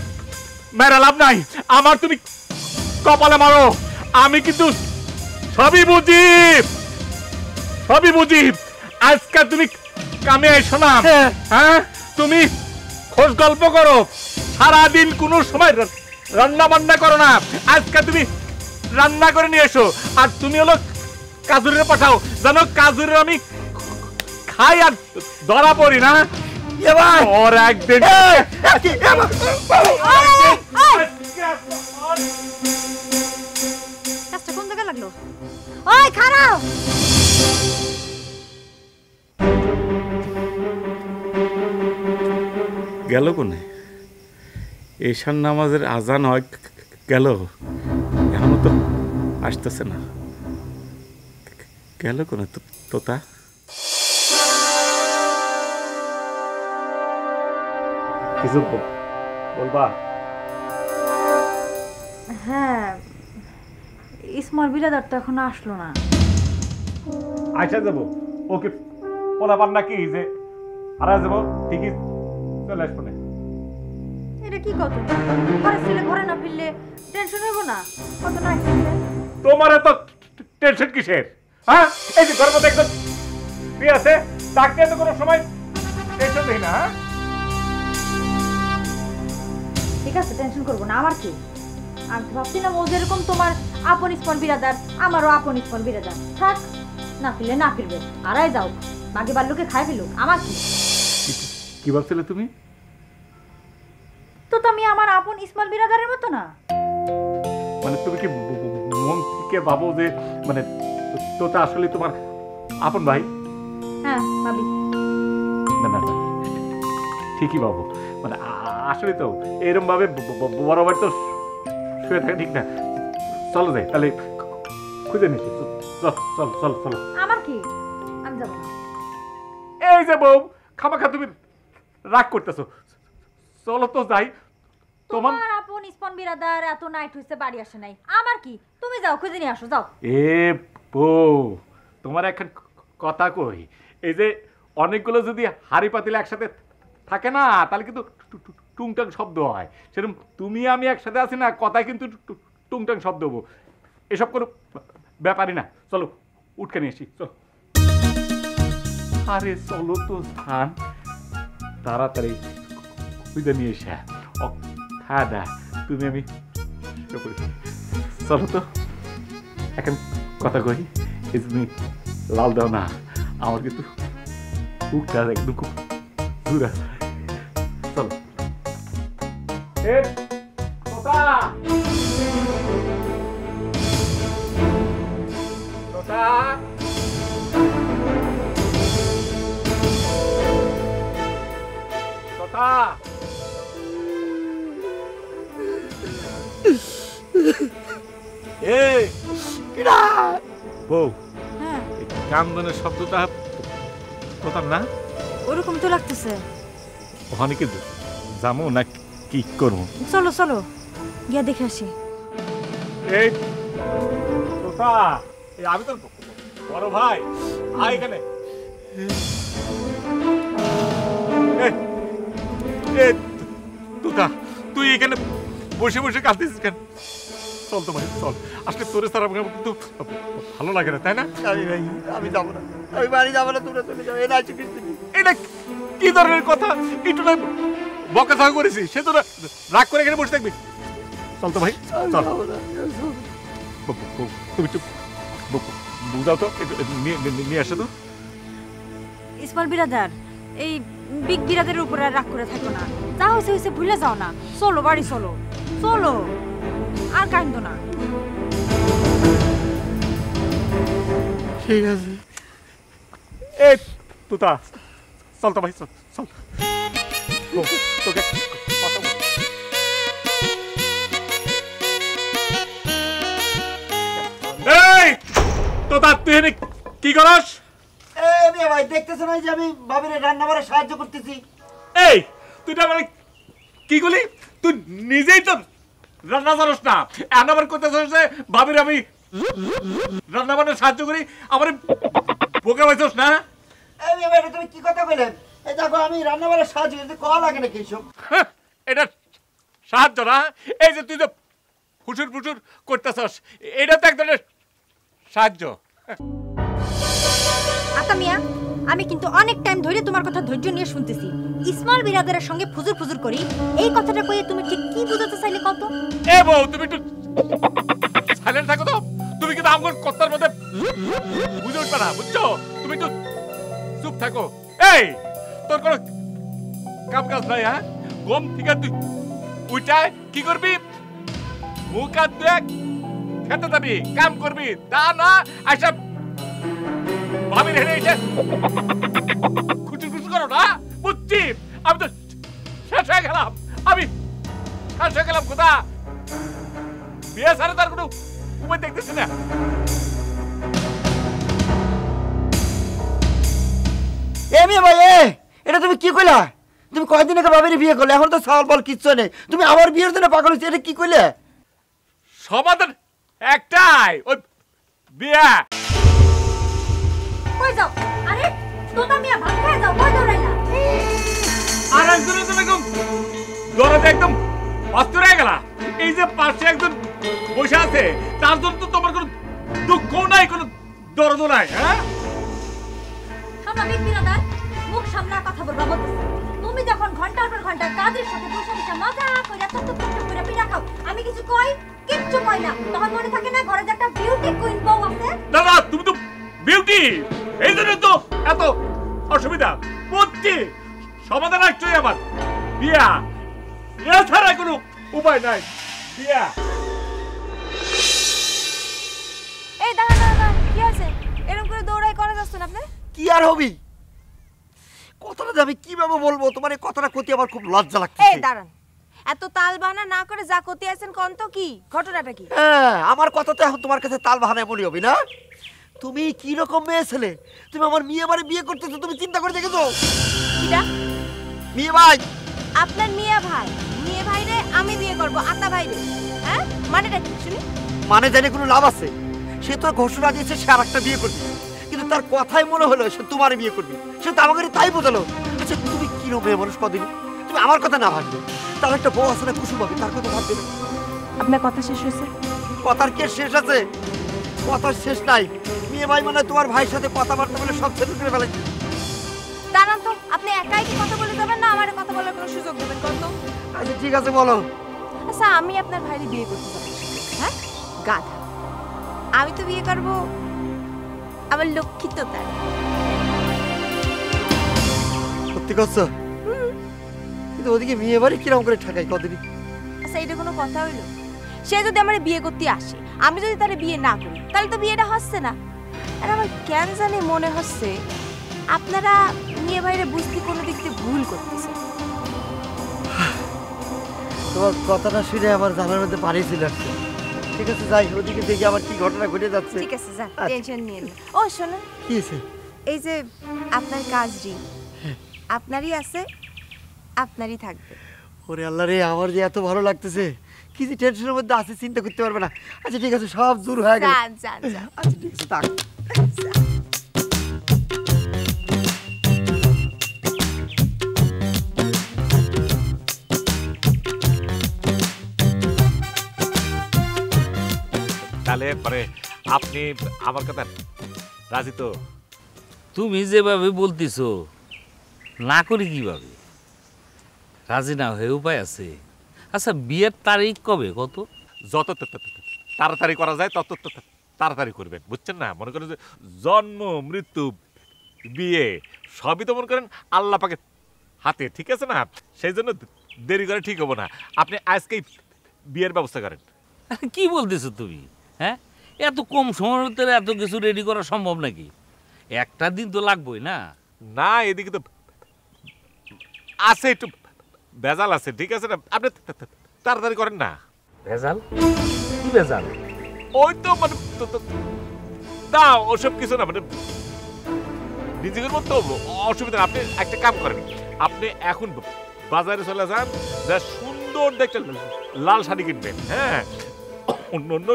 মেরা লাভ নাই, আমার তুমি কপালে মারো। আমি কিন্তু সবই বুঝি, সবই বুঝি। আজকে তুমি কামে আইসো না। হ্যাঁ, তুমি খোঁজ গল্প করো, সারাদিন কোনো সময় রান্না বান্না করো না। আজকে তুমি রান্না করে নিয়ে এসো, আর তুমি হলো কাজুরের পাঠাও, জানো কাজুরের আমি খাই আর ধরা পড়ি না। ওর একদিন কাজটা কোন জায়গায় লাগলো? ওই খারাও। গেল কোনে? এশার নামাজের আজান হয় গেল, এখনো তো আসতেছে না, গেল কোন তোতা? কিছু বলবা? হ্যাঁ, ইসমাল বিরাদার তো এখনো আসলো না। আইসা যাবো, ওকে পোলাপান নাকি যে হারা যাবো, ঠিকই চলে আসবো না। এটা কি কত? ঘরে ছেলে ঘরে না ফিরলে টেনশন হইব না? কত না তোমার এত টেনশন কিসের? হ্যাঁ, এই যে ঘরের মধ্যে একদম ফ্রি আছে, তাকে তো কোনো সময় টেনশন দেই না। ঠিক আছে, টেনশন করবো না। আমার কি, আমি তো ভাবছিলাম ও যেরকম তোমার আপন ইসমাল বিরাদার, আমারও আপন ইসমাল বিরাদার। থাক, না ফিরলে না ফিরবে, আড়াই যাও, বাকি বাল্যকে খাই ফেলুক, আমার কি? কি ভাবছিলে তুমি? তো তুমি আমার আপন ইসমাল বিরাদারের মতো না? মানে তুমি কি মন থেকে ভাবো যে মানে তোতা আসলে তোমার আপন ভাই? হ্যাঁ ভাবি। না না না, ঠিকই ভাবো, মানে আসলে তো এরকম ভাবে বড় ভাই তো শুয়ে থাকে, ঠিক না? চলো যাই তাহলে, খুঁজে নিচ্ছি, চল চল চল চলো। আমার কি, আমি যাবো না। এই যে বউ, খামাখা তুমি রাগ করতেছো, চলো তো যাই। তোমার আপন ইসমাল বিরাদার এত নাইট হইছে, বাড়ি আসে নাই, আমার কি? তুমি যাও, খুঁজে নিয়ে আসো, যাও। এ বউ, তোমার এখন কথা কই, এই যে অনেকগুলো যদি হাড়ি পাতিল একসাথে থাকে না, তাহলে কিন্তু টুংটাং শব্দ হয়। সেরকম তুমি আমি একসাথে আছি না, কথায় কিন্তু টুংটাং শব্দ হবো। এসব কোনো ব্যাপারই না, চলো উঠকে নিয়ে এসি, চলো। আরে চলো তো স্থান, তাড়াতাড়ি খুঁজে নিয়ে এসে হ্যাঁ দা, তুমি আমি চলো তো। এখন কথা কই, এই তুমি লাল দাও না, আমার কিন্তু বুকটা একদম খুব দূরা। চলো। বউ, হ্যাঁ, কান্দনের শব্দটা তোতার না? ওরকম তো লাগতেছে। ওখানে কি যাবো না কি করবো? চলো চলো, গিয়া দেখে আসি। এই তোতা, আমি তোর বড় ভাই, আয় এখানে। তোতা, তুই এখানে বসে বসে কাঁদতেছিস কেন? চল তো ভাই, চল। আসলে তোরে স্যার আমাকে কিন্তু ভালো লাগে না, তাই না? আমি যাবো না, আমি বাড়ি যাবো না, তোমরা চলে যাও। এটা কি ধরনের কথা? একটু না বকাঝকা করেছি, সে তো রাগ করে এখানে বসে থাকবি। চল তো ভাই, চল। তুমি চুপ, বুঝাও তো, নিয়ে আসো তো। ইসমাল বিরাদার, এই বিগ বিরাদারের উপরে রাগ করে থাকো না, যা হয়েছে হয়েছে ভুলে যাও না। চলো বাড়ি চলো, চলো, আর কান্দো না। ঠিক আছে। এই তুতা, চল তো ভাই, চল চল। তোকে কথা বল। এই তোতা, তুই এখানে কি করস? ভাই দেখতেছ না যে আমি ভাবির রান্না বাড়া সাহায্য করতেছি। এই তুই না মানে কি করলি? তুই নিজেই তো রান্না জানোস না, এখন আবার করতেছিস যে ভাবির আমি রান্না বান্না সাহায্য করি, আমার বোকা পাইছস না? তুমি কি কথা বলেন? এই দেখো, আমি রান্না বাড়া সাহায্য করতে কল লাগে নাকি এসব? এটা সাহায্য না, এই যে তুই তো ফুসুর ফুসুর করতেছস, এটা তো এক ধরনের সাহায্য। আতা মিয়া, আমি কিন্তু অনেক টাইম ধরে তোমার কথা ধৈর্য নিয়ে শুনতেছি। ইসমাল বিরাদারের সঙ্গে ফুজুর ফুজুর করি, এই কথাটা কইয়ে তুমি ঠিক কি বুঝাতে চাইলে কত? এ বউ, তুমি একটু সাইলেন্ট থাকো তো। তুমি কিন্তু আমার কথার মধ্যে বুঝে উঠবে না, বুঝছো? তুমি একটু চুপ থাকো। এই তোর কোনো কাম কাজ নাই? হ্যাঁ, ঘুম থেকে তুই উঠায় কি করবি? মুখ হাত দেখ, খেতে যাবি, কাম করবি, তা না আইসা ভাবির হেরে এসে খুশি খুশি করো না, বুঝছি? আমি তো শেষ হয়ে গেলাম, আমি শেষ হয়ে গেলাম। কোথা বিয়ে সারে তার কোনো উপায় দেখতেছি না। এ মেয়ে ভাই এটা তুমি কি কইলা? তুমি কয়দিন আগে বাবারই বিয়ে করলে, এখন তো চাউল বল কিচ্ছু নেই, তুমি আমার বিয়ের জন্য পাগল হয়েছে, এটা কি কইলে? সমাধান একটাই, ওই বিয়া। কই যাও? আরে তোতা মিয়া ভাত খেয়ে যাও, কই দৌড়াইলা? আর একজনের তো একদম দরজা একদম অস্থির হয়ে গেল। এই যে পাশে একজন বসে আছে, তার জন্য তো তোমার কোনো দুঃখ নাই, কোনো দরদ নাই। হ্যাঁ সামলা বিক্রিনাদার, মুখ সামলা কথা বলবা বলতেছি। তুমি যখন ঘন্টার পর ঘন্টা কাজের সাথে বসে বসে মজা কইরা টুক করে পিড়া খাও, আমি কিছু কই? কিচ্ছু কই না। তখন মনে থাকে না ঘরে যে একটা বিউটি কুইন বউ আছে? দাদা তুমি তো বিউটি, এই জন্য তো এত অসুবিধা। বুঝছি, সমাধান একটাই আমার, বিয়া। এছাড়া কোনো উপায় নাই, বিয়া। এই দাঁড়ান, কি আছে? এরকম করে দৌড়াই করা যাচ্ছে না আপনি? কি আর হবি? কথাটা যে আমি কিভাবে বলবো, তোমার এই কথাটা কতি আমার খুব লজ্জা এই লাগছে। দাঁড়ান, এত তাল বাহানা না করে যা করতে আছেন কোন তো, কি ঘটনাটা কি? হ্যাঁ, আমার কথা তো এখন তোমার কাছে তাল বাহানায় মনে হবে না? তুমি কি রকম মেয়ে ছেলে, তুমি আমার মেয়ে বাড়ি বিয়ে করতেছো, তুমি চিন্তা করে দেখেছো? কিটা? মেয়ে ভাই। আপনার মিয়া ভাই? মেয়ে ভাই রে আমি বিয়ে করব, আতা ভাই রে? হ্যাঁ, মানেটা কি শুনি? মানে জানি কোনো লাভ আছে? সে তো ঘোষণা দিয়েছে সে আর একটা বিয়ে করবে, কিন্তু তার কথাই মনে হলো সে তোমার বিয়ে করবে। সে তো আমাকে তাই বোঝালো। আচ্ছা তুমি কি রকম মানুষ কদিন, তুমি আমার কথা না ভাববে, তার একটা বউ আছে না কুসুম হবে, তার কথা ভাববে না? আপনার কথা শেষ হয়েছে? কথার কে শেষ আছে? কথার শেষ নাই। মেয়ে ভাই মানে তোমার ভাইয়ের সাথে কথাবার্তা বলে সব ছেলে করে ফেলেছে। দাঁড়ান তো, আপনি একাই কি কথা বলে যাবেন না আমার কথা বলার কোনো সুযোগ দেবেন কোন তো? আচ্ছা ঠিক আছে বলো। আচ্ছা আমি আপনার ভাইরে বিয়ে করতে যাব, হ্যাঁ গাধা। আমি তো বিয়ে করব আমার লক্ষ্মী তো তার। সত্যি কথা? কিন্তু ওদিকে মেয়ে বাড়ি কিরকম করে ঠেকাই কদিনই? আচ্ছা এটা কোনো কথা হইলো? সে যদি আমার বিয়ে করতে আসে, আমি যদি তারে বিয়ে না করি, তাহলে তো বিয়েটা হচ্ছে না। আর আমার কেন জানি মনে হচ্ছে আপনারা মেয়ে ভাইরে বুঝতে কোনো দিক দিয়ে ভুল করতেছেন। তোমার কথাটা শুনে আমার জানার মধ্যে পানি ছিল। ঠিক আছে যাই, ওদিকে দেখি আমার কি ঘটনা ঘটে যাচ্ছে। ঠিক আছে যান, আচ্ছা। টেনশন নিয়ে না। ও শোনেন, কি হয়েছে? এই যে আপনার কাজ ঋণ আপনারই আছে, আপনারই থাকবে। ওরে আল্লাহ রে, আমার যে এত ভালো লাগতেছে, কি যে টেনশনের মধ্যে আছে চিন্তা করতে পারবে না। আচ্ছা ঠিক আছে, সব দূর হয়ে গেল। যান যান যান। আচ্ছা ঠিক আছে থাক। তাহলে পরে আপনি আমার কথা রাজি তো? তুমি যেভাবে বলতেছো না করি কিভাবে? রাজি না হয়ে উপায় আছে? আচ্ছা বিয়ের তারিখ কবে, কত? যত তাড়াতাড়ি করা যায় তত তাড়াতাড়ি করবেন, বুঝছেন না? মনে করেন যে জন্ম মৃত্যু বিয়ে সবই তো মনে করেন আল্লাহ পাকের হাতে, ঠিক আছে না? সেই জন্য দেরি করে ঠিক হবো না। আপনি আজকেই বিয়ের ব্যবস্থা করেন। কি বলতেছো তুমি? হ্যাঁ, এত কম সময়ের ভিতরে এত কিছু রেডি করা সম্ভব নাকি? একটা দিন তো লাগবেই না? না, এদিকে তো আছে একটু ভেজাল আছে, ঠিক আছে না? আপনি তাড়াতাড়ি করেন না। ভেজাল? কি ভেজাল? ওই তো মানে না, ওসব কিছু না, মানে নিজেদের মতো অসুবিধা না। আপনি একটা কাম করেন, আপনি এখন বাজারে চলে যান, যা সুন্দর দেখতে লাল শাড়ি কিনবেন। হ্যাঁ, অন্য অন্য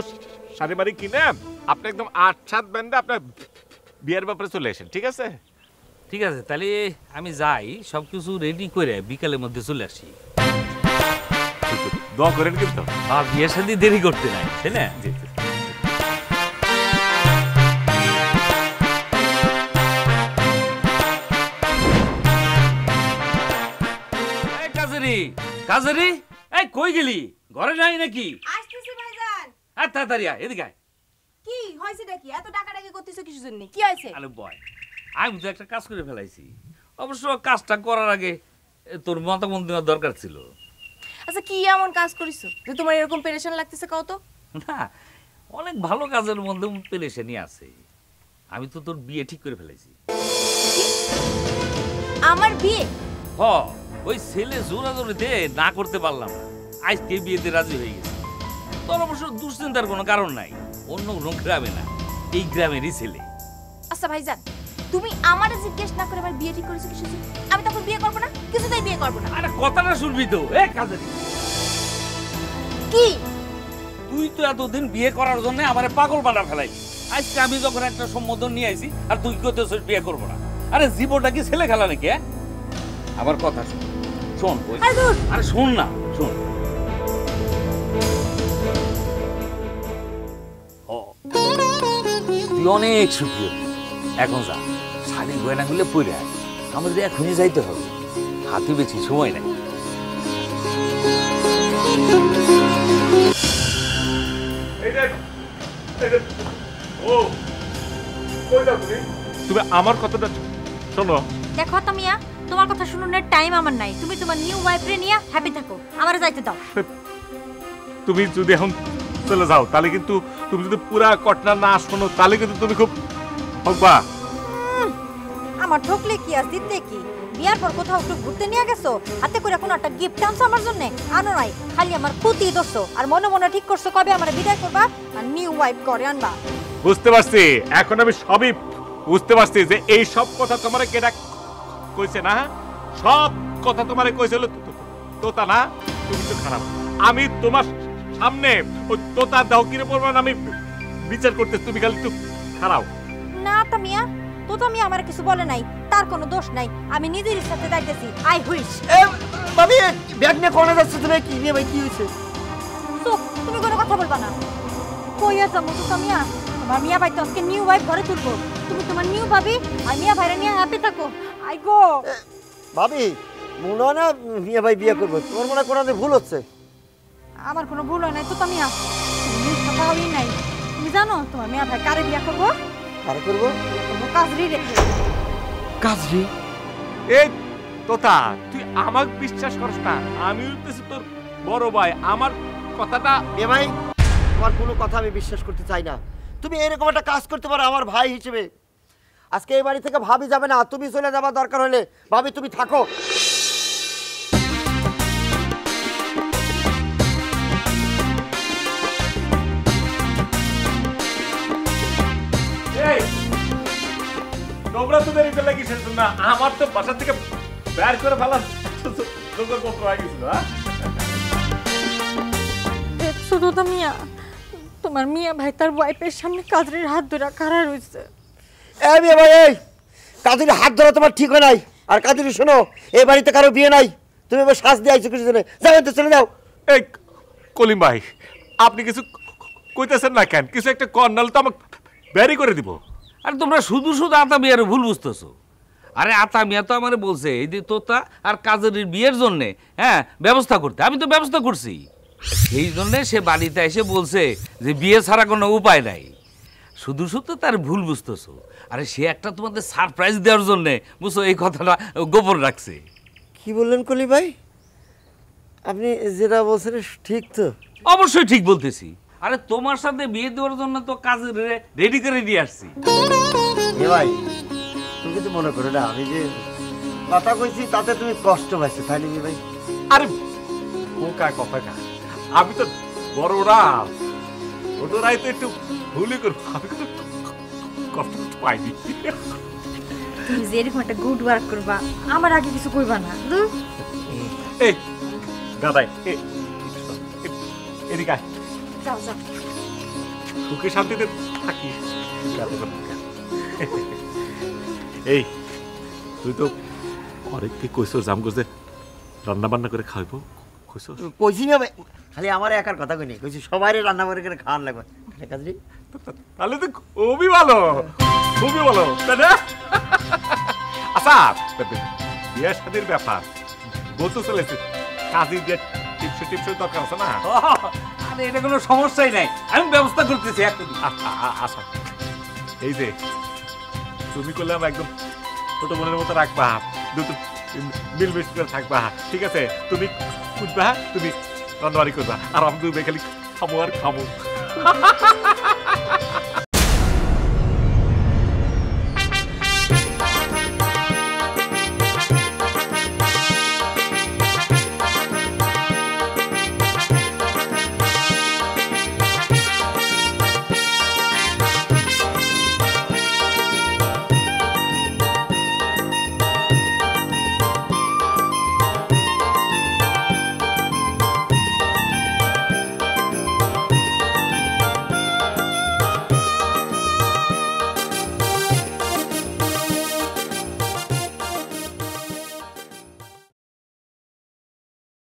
শাড়ি বাড়ি কিনে আপনি একদম ৮-৭ ব্যান্ডে আপনার বিয়ের ব্যাপারে চলে আসেন, ঠিক আছে? ঠিক আছে, তাহলে আমি যাই, সব কিছু রেডি করে বিকালের মধ্যে চলে আসি। দোয়া করেন কিন্তু। আর বিয়ের সাথে দেরি করতে নাই, তাই না? জি জি। এই কাজেরি, কাজেরি, এই কই গেলি? ঘরে নাই নাকি? আসতেছি ভাইজান। আর তাড়াতাড়ি আয়, এদিকে আয়। কি হয়েছে নাকি? এত ডাকাডাকি করতেছো কিসের জন্য? কি হয়েছে? আরে বয়, আমি তো একটা কাজ করে ফেলাইছি। অবশ্য কাজটা করার আগে তোর মতামত দেওয়ার দরকার ছিল। আচ্ছা কি এমন কাজ করিছো যে তোমার এরকম পেরেশান লাগতেছে কও তো? না, অনেক ভালো কাজের মধ্যে পেরেশানি আছে। আমি তো তোর বিয়ে ঠিক করে ফেলেছি। আমার বিয়ে? হ, ওই ছেলে জোরাজোরিতে না করতে পারলাম না, আজকে বিয়েতে রাজি হয়ে গেছে। তোর অবশ্য দুশ্চিন্তার কোনো কারণ নাই। অন্য কোনো গ্রামে না, এই গ্রামেরই ছেলে। আচ্ছা ভাইজান, তুমি আমারে জিজ্ঞেস না করে আমার বিয়ে ঠিক করেছো কিসের জন্য? আমি তখন বিয়ে করবো না, কিছুতেই বিয়ে করবো না। আরে কথাটা শুনবি তো, এ কাজেরি, কি তুই তো এতদিন বিয়ে করার জন্য আমারে পাগল বানা ফেলাই। আজকে আমি যখন একটা সম্বোধন নিয়ে আইছি আর তুই কইতেছিস বিয়ে করবো না। আরে জীবনটা কি ছেলে খেলা নাকি? আমার কথা শোন, শোন কই। আরে শোন না, শোন। ও তুই অনেক সুখী, এখন যা, শাড়ি গয়নাগুলো পরে আয়, আমাদের এখনই যাইতে হবে, হাতে বেশি সময় নাই। তুমি আমার কথাটা শোনো। দেখো তামিয়া, তোমার কথা শুনুনের টাইম আমার নাই। তুমি তোমার নিউ ওয়াইফরে নিয়ে হ্যাপি থাকো, আমারে যাইতে দাও। তুমি যদি এখন চলে যাও তাহলে কিন্তু, তুমি যদি পুরা ঘটনা না শোনো তাহলে কিন্তু তুমি খুব হকবা। আমার ঠকলে কি আর দিতে কি? বিয়ার পর কোথাও একটু ঘুরতে নিয়ে গেছো, হাতে করে কোনো একটা গিফট আনছো আমার জন্য? আনো নাই, খালি আমার ক্ষতি দোষো। আর মনে মনে ঠিক করছো কবে আমার বিদায় করবা আর নিউ ওয়াইফ করে আনবা। বুঝতে পারছি, এখন আমি সবই বুঝতে পারছি যে এই সব কথা তোমার কেডা কইছে না, সব কথা তোমারে কইছিল তোতা না, তুমি তো খারাপ। আমি তোমার সামনে ওই তোতা দাও কিরে পড়বেন আমি বিচার করতে, তুমি খালি তো খারাপ। না তামিয়া, তো তুমি আমার কিছু বলে নাই, তার কোনো দোষ নাই, আমি নিজের ইচ্ছাতে যাইতেছি। আই হুইশ। ভাবি ব্যাগ নিয়ে কোনে যাচ্ছে তুমি? কি নিয়ে ভাই, কি হয়েছে? চুপ, তুমি কোনো কথা বলবা না। কই আছো মুতু তামিয়া? আমার মিয়া ভাই তো আজকে নিউ ওয়াইফ ঘরে তুলবো। তুমি তোমার নিউ ভাবি আর মিয়া ভাইরা নিয়ে হ্যাপি থাকো। আই গো ভাবি, মনে হয় না মিয়া ভাই বিয়ে করবো? তোমার মনে হয় কোনো ভুল হচ্ছে। আমার কোনো ভুল হয় নাই তো তামিয়া, তুমি নিউজ কথা হবেই নাই। তুমি জানো তোমার মিয়া ভাই কারে বিয়ে করবো? কারে করবো? কাজরি রেখে। কাজরি? এই তোতা, তুই আমাকে বিশ্বাস করিস না, আমি হইতেছি তোর বড় ভাই, আমার কথাটা। এ ভাই, তোমার কোনো কথা আমি বিশ্বাস করতে চাই না। তুমি এরকম একটা কাজ করতে পারো আমার ভাই হিসেবে? আজকে এই বাড়ি থেকে ভাবি যাবে না, তুমি চলে যাবা দরকার হলে। ভাবি তুমি থাকো। তোমরা তো দেরি করলে কিসের জন্য? আমার তো বাসা থেকে বের করে ফেলার যোগ্য হয়ে গেছিল। দেখছো তো তামিয়া, তোমার মিয়া ভাই তার ওয়াইফের সামনে কাজরির হাত ধরে খাড়া রয়েছে। এই মিয়া ভাই, এই কাজরির হাত ধরা তোমার ঠিক হয় নাই। আর কাজরি শোনো, এই বাড়িতে কারো বিয়ে নাই, তুমি এবার শ্বাস দিয়ে আইছো কিছু জন্য। যাও তো, চলে যাও। এই কলিম ভাই, আপনি কিছু কইতেছেন না কেন? কিছু একটা কর্নাল তো আমাকে বেরি করে দিব। আরে তোমরা শুধু শুধু আতা মিয়ার ভুল বুঝতেছো। আরে আতা মিয়া তো আমারে বলছে এই যে তোতা আর কাজের বিয়ের জন্য ব্যবস্থা করতে, আমি তো ব্যবস্থা করছি। সেই জন্যে সে বাড়িতে এসে বলছে যে বিয়ে ছাড়া কোনো উপায় নাই। শুধু শুধু তার ভুল বুঝতেছো। আরে সে একটা তোমাদের সারপ্রাইজ দেওয়ার জন্য বুঝছো এই কথাটা গোপন রাখছে। কি বললেন কলি ভাই? আপনি যেটা বলছেন ঠিক তো? অবশ্যই ঠিক বলতেছি। আরে তোমার সাথে বিয়ে দেওয়ার জন্য তো কাজের রেডি করে দিয়ে আসছি। এ ভাই, তুমি কিছু মনে করো না, আমি যে কথা কইছি তাতে তুমি কষ্ট পাইছো, তাই নাকি ভাই? আরে বোকা কথা না, আমি তো বড়রা, ছোটরাই তো একটু ভুলই করবো, আমি তো কষ্ট পাইনি। তুমি যে এরকম একটা গুড ওয়ার্ক করবা, আমার আগে কিছু কইবা না। এই দাদাই, এদিকে আয়। যাও যাও, সুখে শান্তিতে থাকি। এই তুই তো অনেককে কইছো জাম করছে রান্না বান্না করে খাইবো কইছো? কইছি না ভাই, খালি আমার একার কথা কইনি, কইছি সবাইরে রান্না করে করে খাওয়ান লাগবে। কাজরি তাহলে তো খুবই ভালো, খুবই ভালো, তাই না? আচ্ছা, বিয়ে শাদীর ব্যাপার বলতে চলেছে, কাজী যে টিপসে টিপসে দরকার আছে না? আরে এটা কোনো সমস্যাই নাই, আমি ব্যবস্থা করতেছি এখন। আচ্ছা, এই যে তুমি করলাম একদম ছোট বোনের মতো রাখবা, দুটো মিলমিশ করে থাকবা, ঠিক আছে? তুমি খুঁজবা, তুমি রান্নাবাড়ি করবা, আর আমি দুই খালি খাবো আর খাবো।